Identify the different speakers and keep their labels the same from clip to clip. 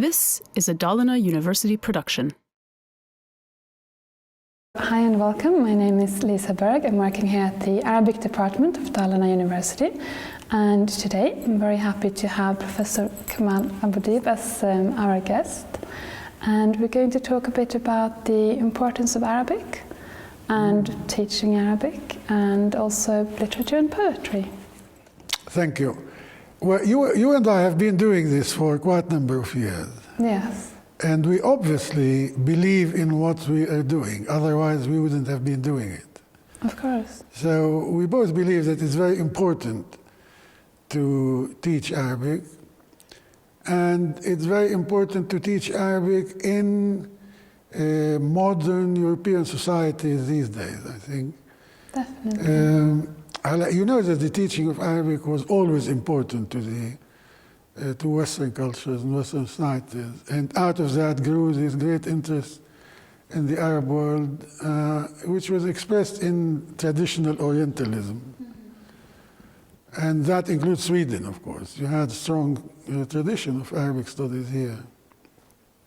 Speaker 1: This is a Dalarna University production.
Speaker 2: Hi and welcome. My name is Lovisa Berg. I'm working here at the Arabic department of Dalarna University. And today I'm very happy to have Professor Kamal Deeb as our guest. And we're going to talk a bit about the importance of Arabic and teaching Arabic and also literature and poetry.
Speaker 3: Thank you. Well, you and I have been doing this for quite a number of years.
Speaker 2: Yes.
Speaker 3: And we obviously believe in what we are doing, otherwise we wouldn't have been doing it.
Speaker 2: Of course.
Speaker 3: So we both believe that it's very important to teach Arabic, and it's very important to teach Arabic in modern European societies these days, I think.
Speaker 2: Definitely.
Speaker 3: You know that the teaching of Arabic was always important to Western cultures and Western societies, and out of that grew this great interest in the Arab world, which was expressed in traditional Orientalism. Mm-hmm. And that includes Sweden, of course. You had a strong tradition of Arabic studies here.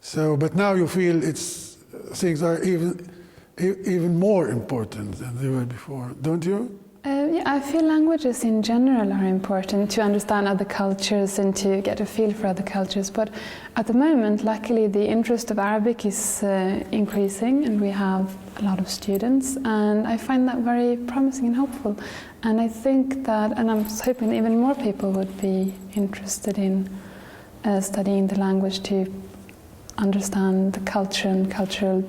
Speaker 3: So, but now you feel things are even more important than they were before, don't you?
Speaker 2: Yeah, I feel languages in general are important to understand other cultures and to get a feel for other cultures. But at the moment, luckily, the interest of Arabic is increasing, and we have a lot of students. And I find that very promising and hopeful. And I think that, and I'm hoping even more people would be interested in studying the language to understand the culture and cultural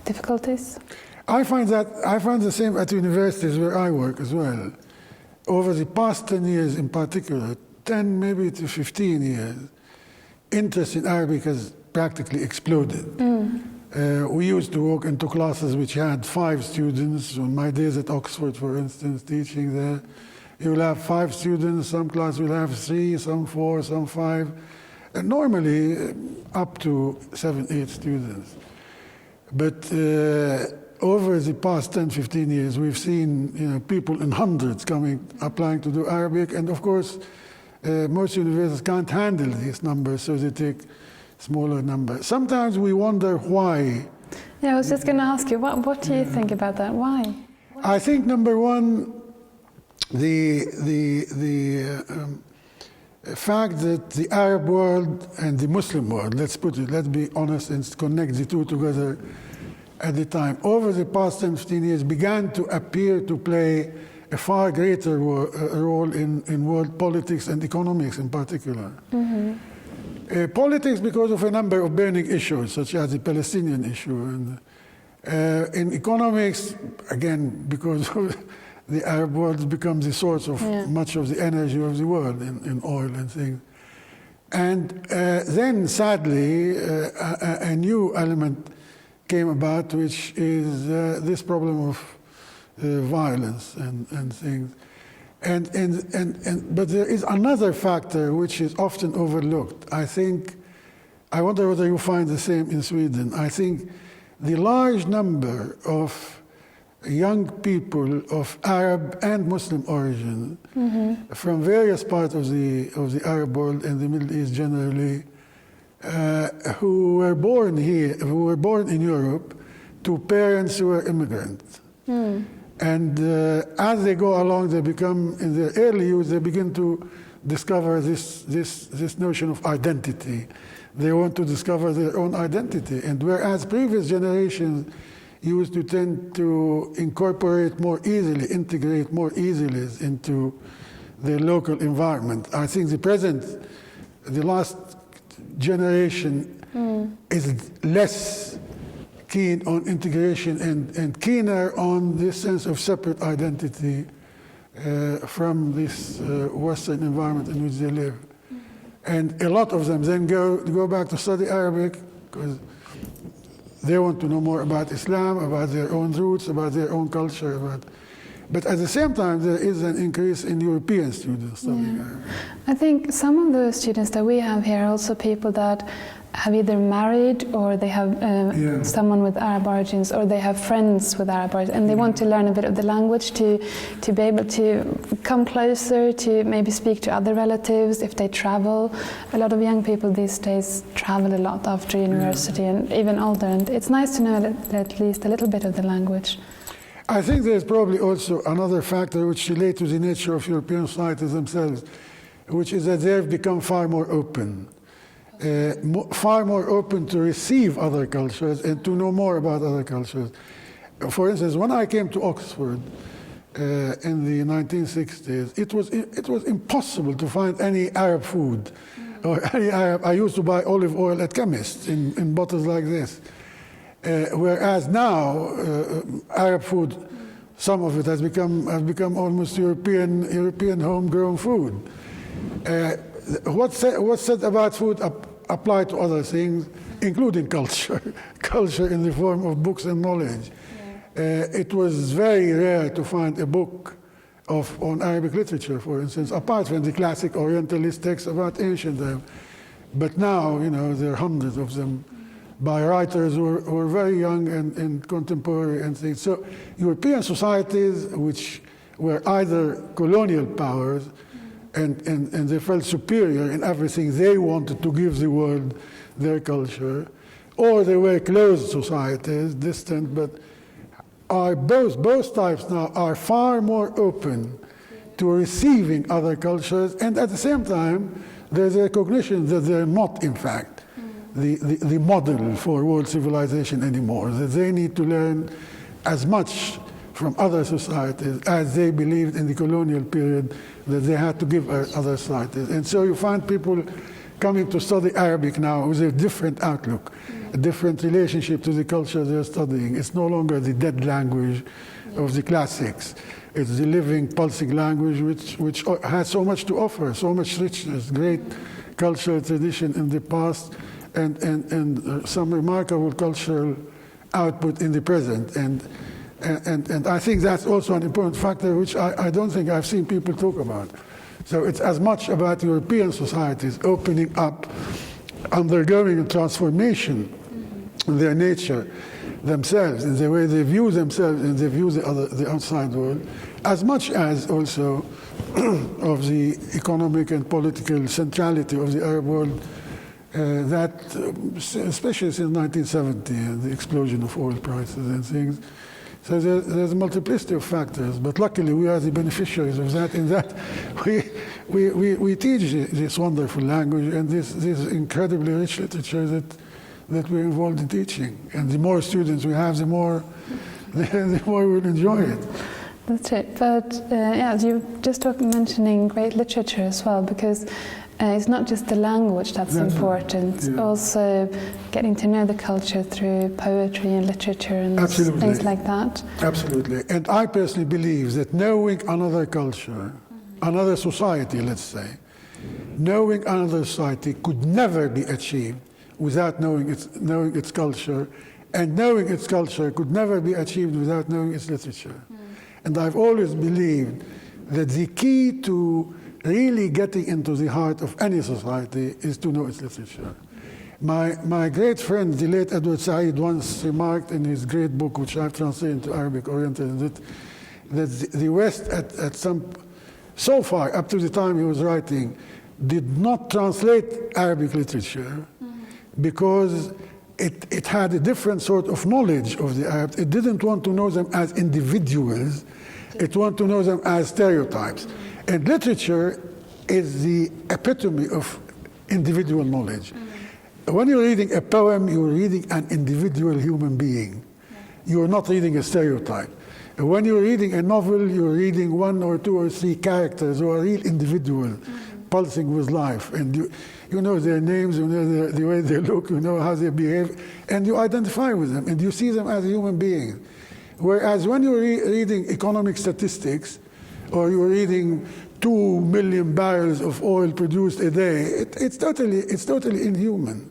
Speaker 2: difficulties.
Speaker 3: I find the same at universities where I work as well. Over the past 10 years in particular, 10 maybe to 15 years, interest in Arabic has practically exploded. We used to walk into classes which had 5 students. On my days at Oxford, for instance, teaching there, you will have 5 students, some classes will have 3, some 4, some 5, and normally up to 7, 8 students. But over the past 10, 15 years, we've seen people in hundreds applying to do Arabic, and of course, most universities can't handle these numbers, so they take smaller numbers. Sometimes we wonder why.
Speaker 2: Yeah, I was just going to ask you, what do you think about that? Why?
Speaker 3: I think number one, the fact that the Arab world and the Muslim world, let's be honest and connect the two together, at the time, over the past 10, 15 years, began to appear to play a far greater role in world politics and economics in particular. Mm-hmm. Politics because of a number of burning issues, such as the Palestinian issue. And in economics, again, because the Arab world becomes the source of much of the energy of the world in oil and things. And then, sadly, a new element came about, which is this problem of violence and things. But there is another factor which is often overlooked. I wonder whether you find the same in Sweden. I think the large number of young people of Arab and Muslim origin from various parts of the Arab world and the Middle East generally, who were born here, who were born in Europe, to parents who were immigrants. And as they go along, they become, in their early youth, they begin to discover this notion of identity. They want to discover their own identity. And whereas previous generations used to tend to incorporate more easily, integrate more easily into their local environment, I think the last generation is less keen on integration and keener on this sense of separate identity from this Western environment in which they live. And a lot of them then go back to study Arabic because they want to know more about Islam, about their own roots, about their own culture. But at the same time, there is an increase in European students studying Arabic.
Speaker 2: I think some of the students that we have here are also people that have either married or they have someone with Arab origins, or they have friends with Arab origins, and they want to learn a bit of the language to be able to come closer, to maybe speak to other relatives if they travel. A lot of young people these days travel a lot after university and even older, and it's nice to know at least a little bit of the language.
Speaker 3: I think there's probably also another factor which relates to the nature of European societies themselves, which is that they've become far more open. Far more open to receive other cultures and to know more about other cultures. For instance, when I came to Oxford in the 1960s, it was impossible to find any Arab food or any Arab. I used to buy olive oil at chemists in bottles like this. Whereas now, Arab food, some of it has become almost European homegrown food. What's said about food apply to other things, including culture in the form of books and knowledge. It was very rare to find a book on Arabic literature, for instance, apart from the classic Orientalist texts about ancient Arab. But now, there are hundreds of them by writers who are very young and contemporary and things. So European societies, which were either colonial powers, and they felt superior in everything they wanted to give the world their culture, or they were closed societies, distant, but are both types now are far more open to receiving other cultures, and at the same time, there's a recognition that they're not, in fact, the model for world civilization anymore, that they need to learn as much from other societies as they believed in the colonial period that they had to give other societies. And so you find people coming to study Arabic now with a different outlook, a different relationship to the culture they're studying. It's no longer the dead language of the classics. It's the living, pulsing language which has so much to offer, so much richness, great cultural tradition in the past, and some remarkable cultural output in the present. And I think that's also an important factor which I don't think I've seen people talk about. So it's as much about European societies opening up, undergoing a transformation in their nature themselves, in the way they view themselves and they view the outside world, as much as also of the economic and political centrality of the Arab world, that especially since 1970 and the explosion of oil prices and things. So there's a multiplicity of factors, but luckily we are the beneficiaries of that, in that we teach this wonderful language and this incredibly rich literature that we're involved in teaching. And the more students we have, the more we'll enjoy it.
Speaker 2: That's it. But you just mentioning great literature as well, because it's not just the language that's important, also getting to know the culture through poetry and literature and things like that.
Speaker 3: Absolutely. And I personally believe that knowing another culture, another society, let's say, knowing another society could never be achieved without knowing its culture, and knowing its culture could never be achieved without knowing its literature. And I've always believed that the key to really getting into the heart of any society is to know its literature. My great friend, the late Edward Said, once remarked in his great book, which I've translated into Arabic Oriental, that the West, so far up to the time he was writing, did not translate Arabic literature because it had a different sort of knowledge of the Arabs. It didn't want to know them as individuals. It wanted to know them as stereotypes. And literature is the epitome of individual knowledge. When you're reading a poem, you're reading an individual human being. You're not reading a stereotype. When you're reading a novel, you're reading one or two or three characters who are real individuals, pulsing with life. And you know their names, you know the way they look, you know how they behave, and you identify with them, and you see them as human beings. Whereas when you're reading economic statistics, or you're reading 2 million barrels of oil produced a day, it's totally inhuman.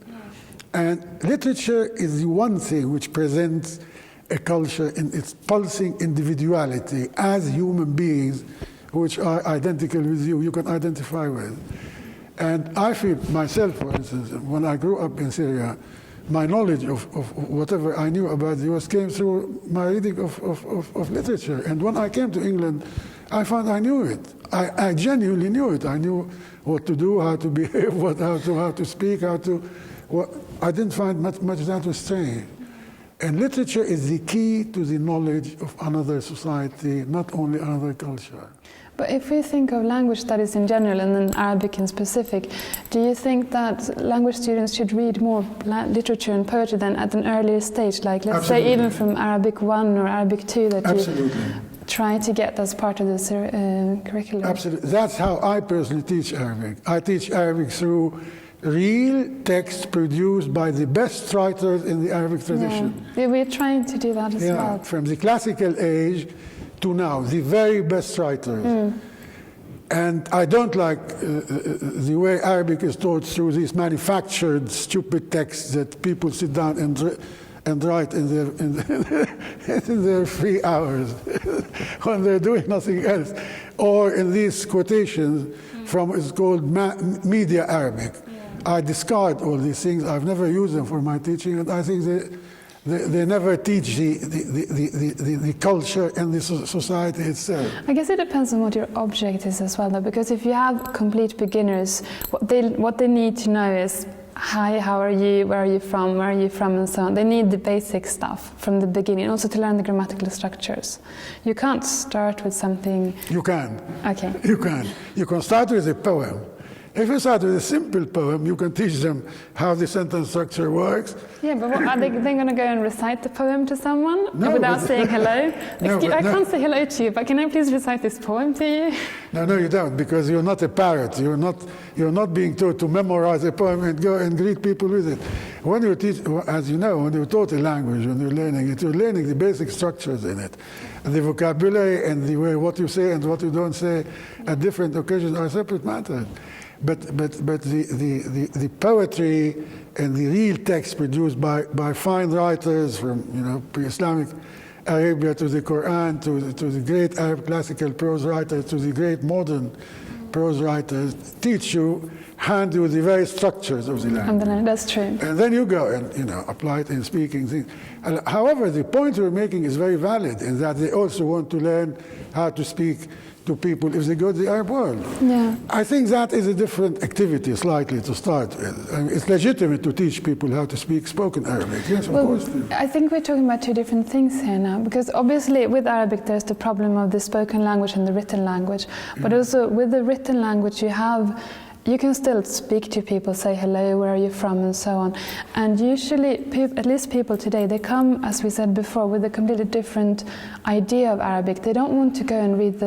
Speaker 3: And literature is the one thing which presents a culture in its pulsing individuality as human beings which are identical with you, you can identify with. And I feel myself, for instance, when I grew up in Syria, my knowledge of whatever I knew about the US came through my reading of literature. And when I came to England, I found I knew it. I genuinely knew it. I knew what to do, how to behave, how to speak, I didn't find much that was strange. And literature is the key to the knowledge of another society, not only another culture.
Speaker 2: But if we think of language studies in general and then Arabic in specific, do you think that language students should read more literature and poetry than at an earlier stage, like let's
Speaker 3: Absolutely.
Speaker 2: say even from Arabic 1 or Arabic 2 that
Speaker 3: Absolutely.
Speaker 2: you try to get as part of the curriculum?
Speaker 3: Absolutely. That's how I personally teach Arabic. I teach Arabic through real text produced by the best writers in the Arabic tradition.
Speaker 2: Yeah, we're trying to do that as well.
Speaker 3: From the classical age to now, the very best writers. And I don't like the way Arabic is taught through these manufactured, stupid texts that people sit down and write in their free hours when they're doing nothing else, or in these quotations from it's called media Arabic. I discard all these things. I've never used them for my teaching, and I think they never teach the culture and the society itself.
Speaker 2: I guess it depends on what your object is as well, though, because if you have complete beginners, what they need to know is, hi, how are you, where are you from, and so on. They need the basic stuff from the beginning, also to learn the grammatical structures. You can't start with something...
Speaker 3: You can.
Speaker 2: Okay.
Speaker 3: You can. You can start with a poem. If you start with a simple poem, you can teach them how the sentence structure works.
Speaker 2: Yeah, but what, are they going to go and recite the poem to someone
Speaker 3: without
Speaker 2: saying hello? I
Speaker 3: no.
Speaker 2: can't say hello to you, but can I please recite this poem to you?
Speaker 3: No, you don't, because you're not a parrot. You're not being taught to memorize a poem and go and greet people with it. When you teach, as you know, when you're taught a language, when you're learning it, you're learning the basic structures in it. And the vocabulary and the way what you say and what you don't say at different occasions are separate matters. But the poetry and the real text produced by fine writers from pre-Islamic Arabia to the Quran to the great Arab classical prose writers to the great modern prose writers teach you, hand you the very structures of the language.
Speaker 2: That's true.
Speaker 3: And then you go and apply it in speaking things. However, the point we're making is very valid in that they also want to learn how to speak to people if they go to the Arab world.
Speaker 2: Yeah.
Speaker 3: I think that is a different activity slightly to start with. I mean, it's legitimate to teach people how to speak spoken Arabic. Yes, of course.
Speaker 2: I think we're talking about two different things here now, because obviously with Arabic there's the problem of the spoken language and the written language, but also with the written language you can still speak to people, say hello, where are you from, and so on. And usually, at least people today, they come, as we said before, with a completely different idea of Arabic. They don't want to go and read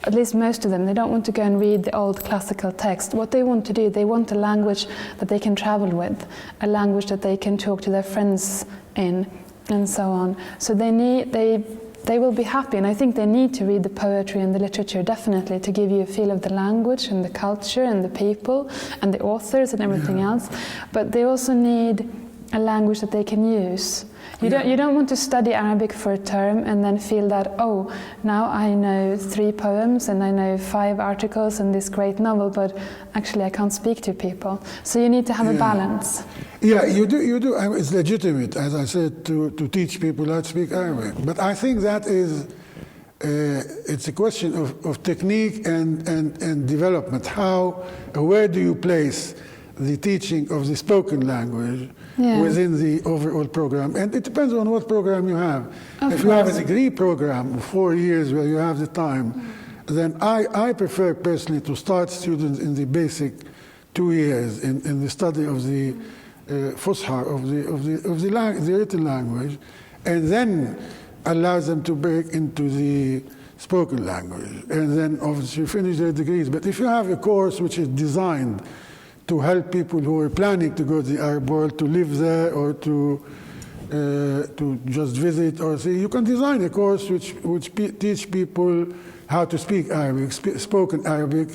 Speaker 2: at least most of them, they don't want to go and read the old classical text. What they want to do, they want a language that they can travel with, a language that they can talk to their friends in, and so on. So they will be happy, and I think they need to read the poetry and the literature definitely to give you a feel of the language and the culture and the people and the authors and everything else. But they also need a language that they can use. You don't want to study Arabic for a term and then feel that, oh, now I know 3 poems and I know 5 articles and this great novel, but actually I can't speak to people. So you need to have a balance.
Speaker 3: Yeah, you do. I mean, it's legitimate, as I said, to teach people how to speak Arabic. But I think that is, it's a question of technique and development. Where do you place the teaching of the spoken language within the overall program? And it depends on what program you have. If you have a degree program of 4 years where you have the time, then I prefer personally to start students in the basic 2 years in the study of the Fusha, of the written language, and then allows them to break into the spoken language, and then obviously finish their degrees. But if you have a course which is designed to help people who are planning to go to the Arab world, to live there, or to just visit, or see, you can design a course which teach people how to speak Arabic, spoken Arabic,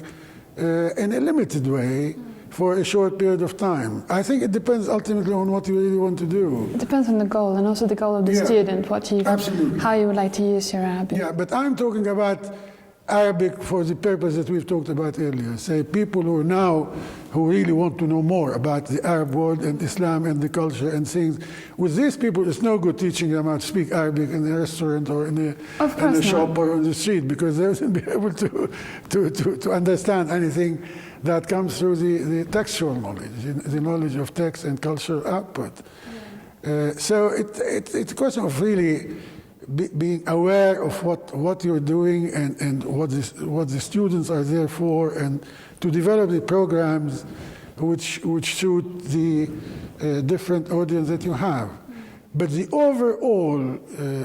Speaker 3: in a limited way, for a short period of time. I think it depends ultimately on what you really want to do.
Speaker 2: It depends on the goal and also the goal of the student, how you would like to use your Arabic.
Speaker 3: Yeah, but I'm talking about Arabic for the purpose that we've talked about earlier. Say people who really want to know more about the Arab world and Islam and the culture and things. With these people, it's no good teaching them how to speak Arabic in a restaurant or in a shop or on the street, because they wouldn't be able to understand anything that comes through the textual knowledge, the knowledge of text and cultural output. So it's a question of really being aware of what you're doing and what the students are there for, and to develop the programs which suit the different audience that you have. But the overall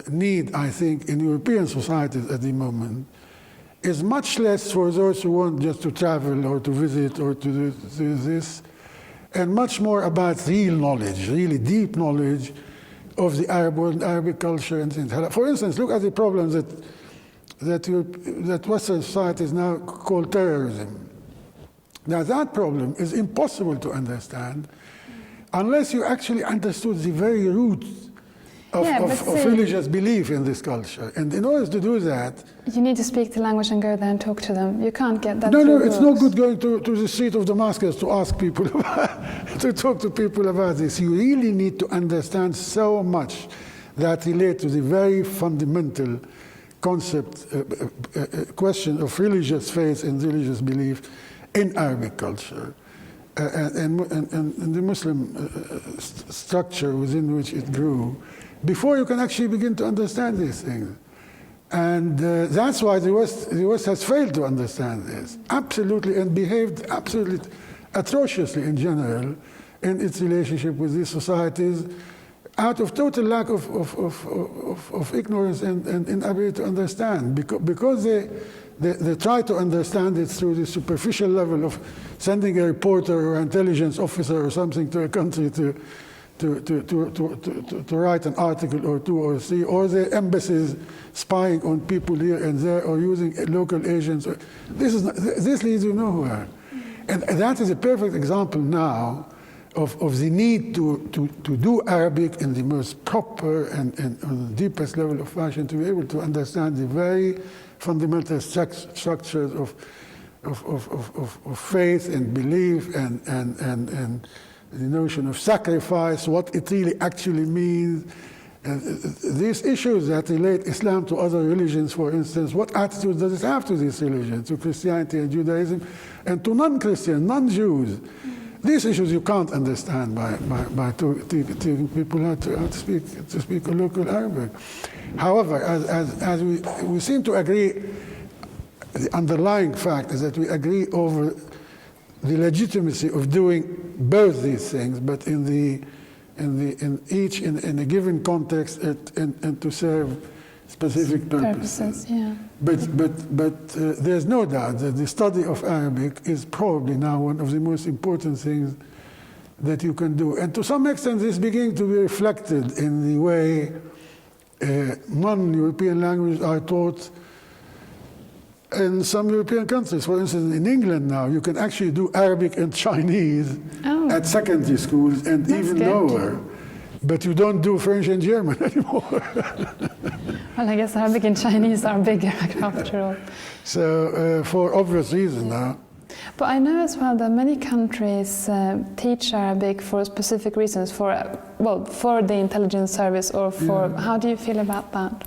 Speaker 3: need, I think, in European societies at the moment is much less for those who want just to travel or to visit or to do this, and much more about real knowledge, really deep knowledge of the Arab world and Arabic culture and things. For instance, look at the problems that Western societies now call terrorism. Now that problem is impossible to understand unless you actually understood the very roots of religious belief in this culture. And in order to do that,
Speaker 2: you need to speak the language and go there and talk to them. You can't get that.
Speaker 3: No, it's no good going to the street of Damascus to ask people to talk to people about this. You really need to understand so much that relates to the very fundamental concept, question of religious faith and religious belief in Arabic culture. And the Muslim structure within which it grew, before you can actually begin to understand these things. And that's why the West has failed to understand this, absolutely, and behaved absolutely atrociously in general in its relationship with these societies, out of total lack of ignorance and inability to understand, because they try to understand it through the superficial level of sending a reporter or intelligence officer or something to a country to write an article or two or three, or the embassies spying on people here and there, or using local agents. This leads you nowhere. And that is a perfect example now of the need to do Arabic in the most proper and on the deepest level of fashion, to be able to understand the very fundamental structures of faith and belief and the notion of sacrifice, what it really actually means. These issues that relate Islam to other religions, for instance, what attitude does it have to these religions, to Christianity and Judaism, and to non-Christian, non-Jews? These issues you can't understand by teaching people how to speak a local Arabic. However, as we seem to agree, the underlying fact is that we agree over the legitimacy of doing both these things, but in a given context and to serve specific purposes.
Speaker 2: Yeah.
Speaker 3: But there's no doubt that the study of Arabic is probably now one of the most important things that you can do. And to some extent, this is beginning to be reflected in the way non-European languages are taught in some European countries. For instance, in England now, you can actually do Arabic and Chinese at secondary schools and even lower. But you don't do French and German anymore.
Speaker 2: Well, I guess Arabic and Chinese are bigger after all.
Speaker 3: So, for obvious reasons now.
Speaker 2: But I know as well that many countries teach Arabic for specific reasons, for the intelligence service, or for. Yeah. How do you feel about that?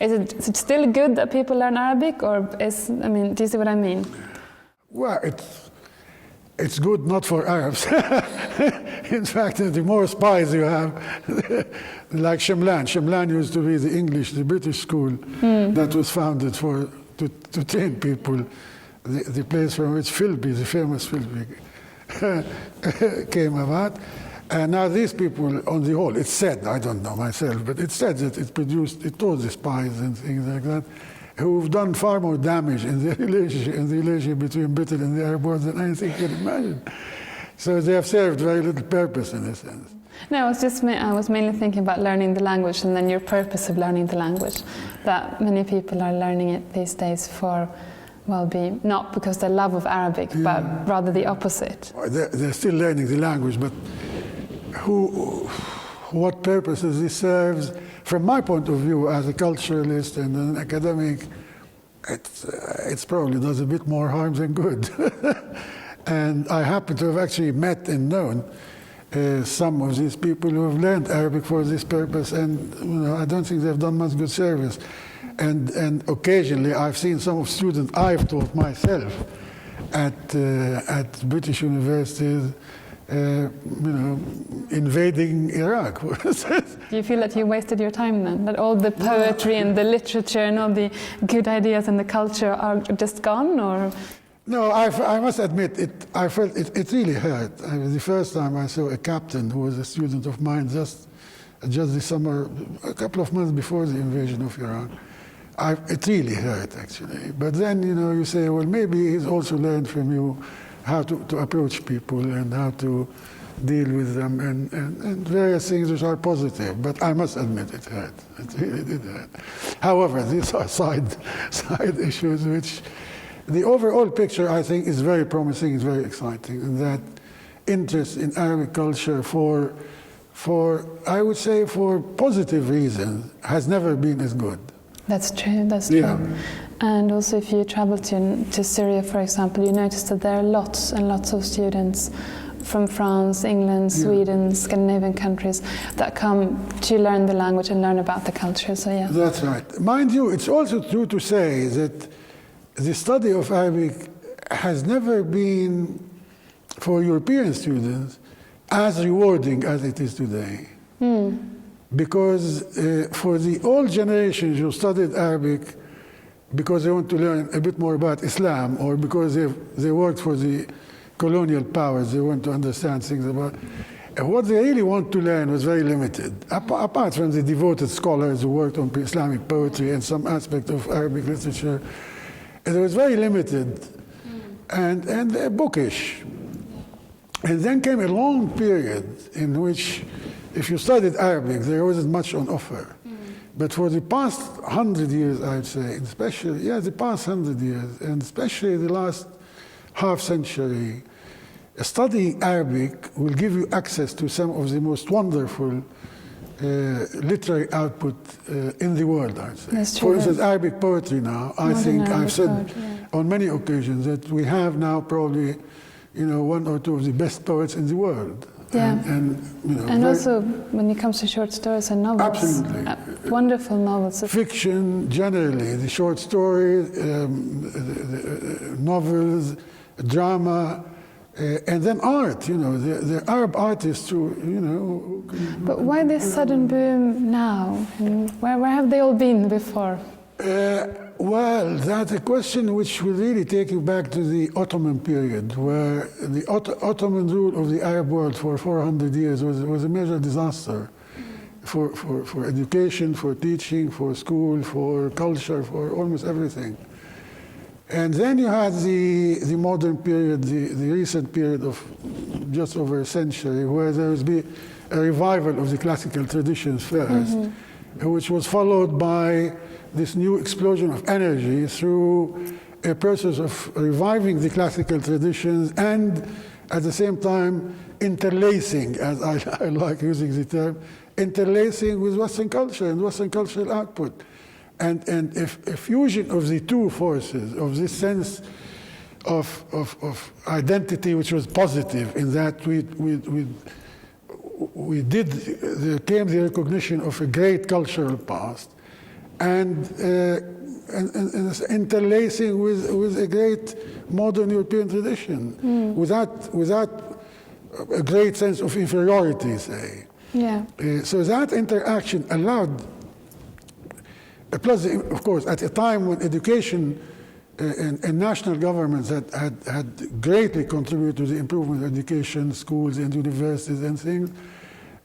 Speaker 2: Is it still good that people learn Arabic, or do you see what I mean?
Speaker 3: Well, it's good not for Arabs. In fact, the more spies you have, like Shemlan. Shemlan used to be the British school that was founded to train people. The place from which Philby, the famous Philby, came about. And now these people, on the whole, it's said, I don't know myself, but it's said that it taught the spies and things like that, who've done far more damage in the relationship between Britain and the Arab world than anything you can imagine. So they have served very little purpose in a sense.
Speaker 2: No, I was mainly thinking about learning the language, and then your purpose of learning the language. That many people are learning it these days for well-being, not because they love of Arabic, but rather the opposite.
Speaker 3: They're still learning the language, but what purposes this serves, from my point of view as a culturalist and an academic, it's probably does a bit more harm than good. And I happen to have actually met and known some of these people who have learned Arabic for this purpose, and I don't think they've done much good service. And occasionally I've seen some of students I've taught myself at British universities, invading Iraq.
Speaker 2: Do you feel that you wasted your time then? That all the poetry and the literature and all the good ideas and the culture are just gone, or?
Speaker 3: No, I must admit, I felt it really hurt. The first time I saw a captain who was a student of mine just this summer, a couple of months before the invasion of Iraq, it really hurt, actually. But then, you say, well, maybe he's also learned from you how to approach people and how to deal with them and various things which are positive. But I must admit it hurt. It really did hurt. However, these are side issues which the overall picture, I think, is very promising, is very exciting, and that interest in Arabic culture for I would say for positive reasons has never been as good.
Speaker 2: That's true, that's true. And also if you travel to Syria, for example, you notice that there are lots and lots of students from France, England, Sweden, Scandinavian countries that come to learn the language and learn about the culture, so yeah.
Speaker 3: That's right. Mind you, it's also true to say that the study of Arabic has never been, for European students, as rewarding as it is today. Because for the old generations who studied Arabic because they want to learn a bit more about Islam, or because they worked for the colonial powers, they want to understand things about. And what they really want to learn was very limited. Apart from the devoted scholars who worked on Islamic poetry and some aspect of Arabic literature, it was very limited and bookish. And then came a long period in which, if you studied Arabic, there wasn't much on offer. But for the past 100 years, I'd say, especially, the past 100 years, and especially the last half century, studying Arabic will give you access to some of the most wonderful literary output in the world, I'd say.
Speaker 2: That's true.
Speaker 3: For instance, Arabic poetry now, I think I've said on many occasions that we have now probably, one or two of the best poets in the world.
Speaker 2: Yeah.
Speaker 3: And
Speaker 2: also when it comes to short stories and novels.
Speaker 3: Absolutely.
Speaker 2: Wonderful novels.
Speaker 3: Fiction, generally, the short stories, the novels, drama, and then art, the Arab artists who,
Speaker 2: But why this sudden boom now? And where have they all been before?
Speaker 3: Well, that's a question which will really take you back to the Ottoman period, where the Ottoman rule of the Arab world for 400 years was a major disaster for education, for teaching, for school, for culture, for almost everything. And then you had the modern period, the recent period of just over a century, where there has been a revival of the classical traditions first, which was followed by this new explosion of energy through a process of reviving the classical traditions and at the same time interlacing, as I like using the term, interlacing with Western culture and Western cultural output. And a fusion of the two forces, of this sense of identity which was positive in that there came the recognition of a great cultural past, and interlacing with a great modern European tradition, without a great sense of inferiority, say.
Speaker 2: Yeah.
Speaker 3: So that interaction allowed, plus, of course, at a time when education and national governments had greatly contributed to the improvement of education, schools and universities and things,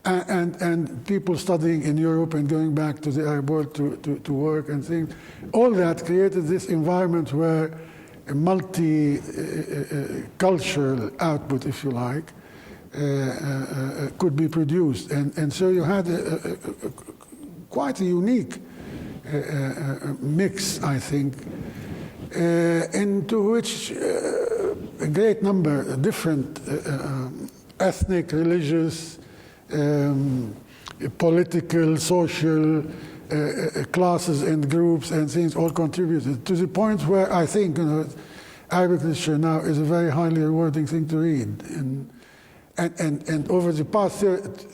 Speaker 3: and people studying in Europe and going back to the Arab world to work and things, all that created this environment where a multi-cultural output, if you like, could be produced. And so you had quite a unique mix, I think, into which a great number of different ethnic, religious, political, social, classes and groups and things all contributed to the point where I think Arabic literature now is a very highly rewarding thing to read. And over the past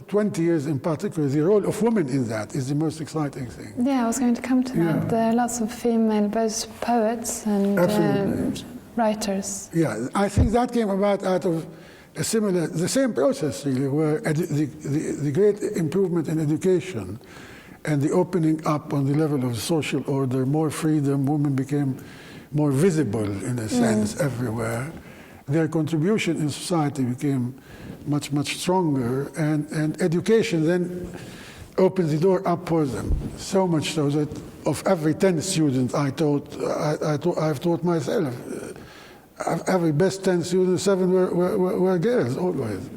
Speaker 3: 20 years in particular, the role of women in that is the most exciting thing.
Speaker 2: Yeah, I was going to come to that. There are lots of female both poets and writers.
Speaker 3: Yeah, I think that came about out of the same process really, where the great improvement in education and the opening up on the level of social order, more freedom, women became more visible in a sense everywhere. Their contribution in society became much, much stronger, and education then opened the door up for them. So much so that of every 10 students I've taught myself, every best 10 students, 7 were girls always.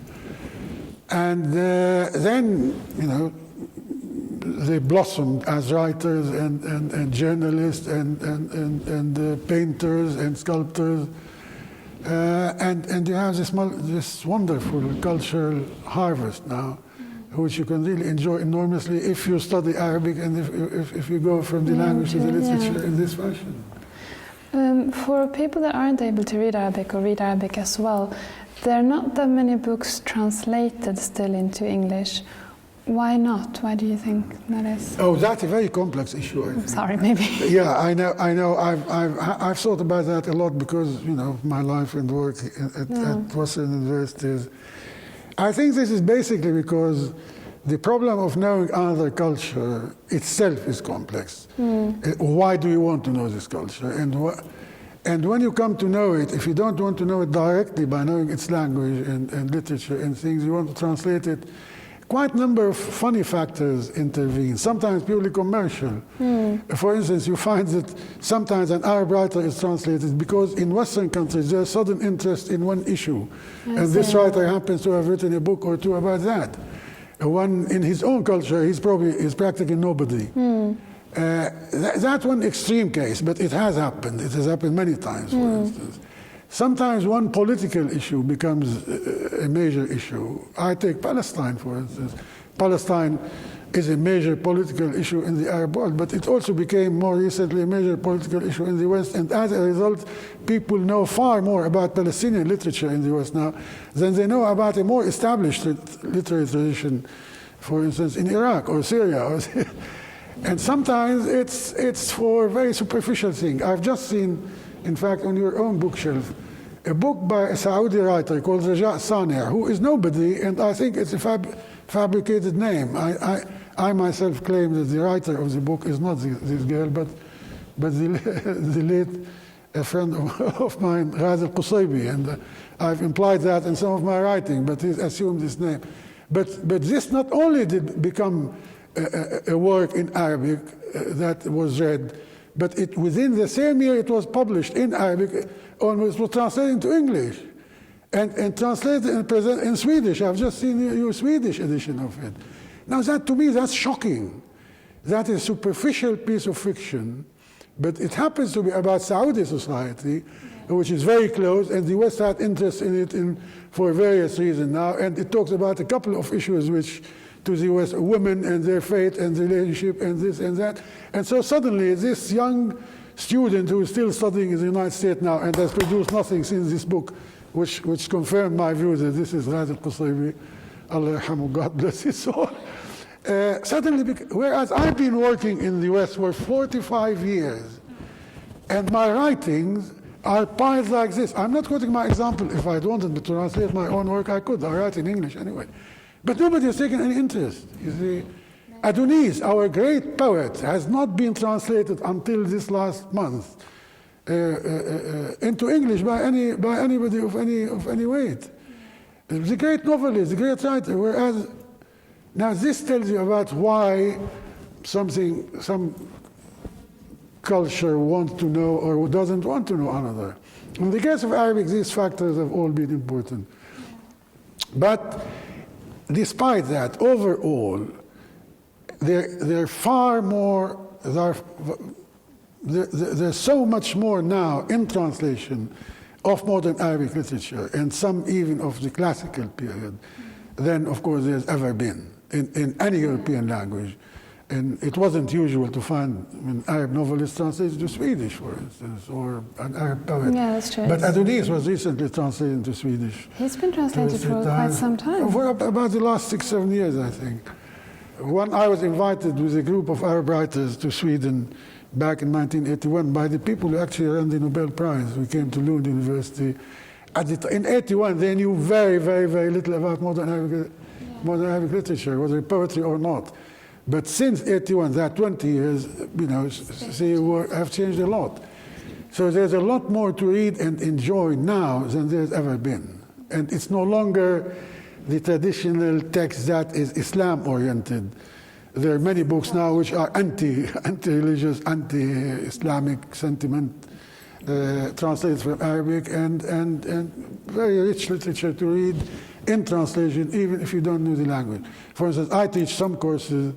Speaker 3: And then, they blossomed as writers and journalists and painters and sculptors. And you have this wonderful cultural harvest now, which you can really enjoy enormously if you study Arabic and if you go from the language to the literature in this fashion.
Speaker 2: For people that aren't able to read Arabic or read Arabic as well, there are not that many books translated still into English. Why not? Why do you think that is?
Speaker 3: Oh, that's a very complex issue. I think.
Speaker 2: Sorry, maybe.
Speaker 3: Yeah, I know. I've thought about that a lot because of my life and work at Western universities. I think this is basically because the problem of knowing another culture itself is complex. Why do you want to know this culture? And when you come to know it, if you don't want to know it directly by knowing its language and literature and things, you want to translate it. Quite a number of funny factors intervene, sometimes purely commercial. For instance, you find that sometimes an Arab writer is translated because in Western countries there's sudden interest in one issue. And this writer happens to have written a book or two about that. One in his own culture, is practically nobody. That's one extreme case, but it has happened. It has happened many times, for instance. Sometimes one political issue becomes a major issue. I take Palestine, for instance. Palestine is a major political issue in the Arab world, but it also became more recently a major political issue in the West, and as a result, people know far more about Palestinian literature in the West now than they know about a more established literary tradition, for instance, in Iraq or Syria. And sometimes it's for very superficial things. I've just seen, in fact, on your own bookshelf, a book by a Saudi writer called Raja Sania, who is nobody, and I think it's a fabricated name. I myself claim that the writer of the book is not this girl, but the late friend of mine, Ghaz al-Qusaybi, and I've implied that in some of my writing, but he assumed this name. But this not only did become a work in Arabic that was read, but within the same year it was published in Arabic, almost was translated into English, and translated and presented in Swedish. I've just seen your Swedish edition of it. Now that, to me, that's shocking. That is a superficial piece of fiction, but it happens to be about Saudi society, which is very close, and the West had interest in it for various reasons now, and it talks about a couple of issues which, to the West, women and their fate and relationship and this and that. And so suddenly this young student who is still studying in the United States now and has produced nothing since this book, which confirmed my view that this is Ghaz al-Qusaybi, Allah yarhamu, God bless his soul. Suddenly, whereas I've been working in the West for 45 years, and my writings are piles like this. I'm not quoting my example. If I wanted to translate my own work, I could. I write in English anyway. But nobody has taken any interest. You see, Adonis, our great poet, has not been translated until this last month into English by anybody of any weight. The great novelist, the great writer. Whereas now this tells you about why some culture wants to know or doesn't want to know another. In the case of Arabic, these factors have all been important. But despite that, overall, there's so much more now in translation of modern Arabic literature, and some even of the classical period, than, of course, there's ever been in any European language. And it wasn't usual to find Arab novelists translated to Swedish, for instance, or an Arab poet.
Speaker 2: Yeah, that's true.
Speaker 3: But Adonis was recently translated into Swedish.
Speaker 2: He's been translated for quite some time.
Speaker 3: For about the last 6-7 years, I think. I was invited with a group of Arab writers to Sweden back in 1981 by the people who actually ran the Nobel Prize. We came to Lund University. In 81, they knew very, very, very little about modern Arabic literature, whether poetry or not. But since 81, that 20 years, have changed a lot. So there's a lot more to read and enjoy now than there's ever been. And it's no longer the traditional text that is Islam-oriented. There are many books now which are anti-religious, anti-Islamic sentiment, translated from Arabic, and very rich literature to read in translation, even if you don't know the language. For instance, I teach some courses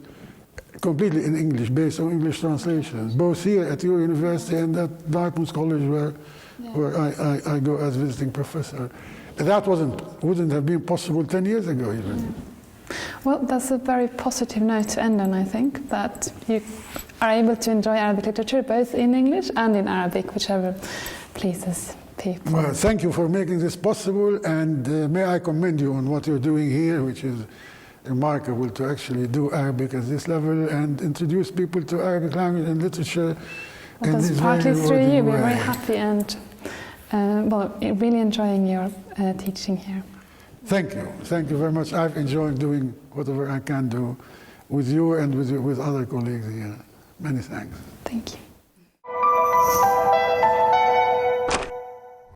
Speaker 3: completely in English, based on English translations, both here at your university and at Dartmouth College, where I go as visiting professor. That wouldn't have been possible 10 years ago, even.
Speaker 2: Yeah. Well, that's a very positive note to end on, I think, that you are able to enjoy Arabic literature both in English and in Arabic, whichever pleases people.
Speaker 3: Well, thank you for making this possible, and may I commend you on what you're doing here, which is remarkable, to actually do Arabic at this level and introduce people to Arabic language and literature.
Speaker 2: Well, that's partly through you. We're very happy and really enjoying your teaching here.
Speaker 3: Thank you. Thank you very much. I've enjoyed doing whatever I can do with you and with other colleagues here. Many thanks.
Speaker 2: Thank you.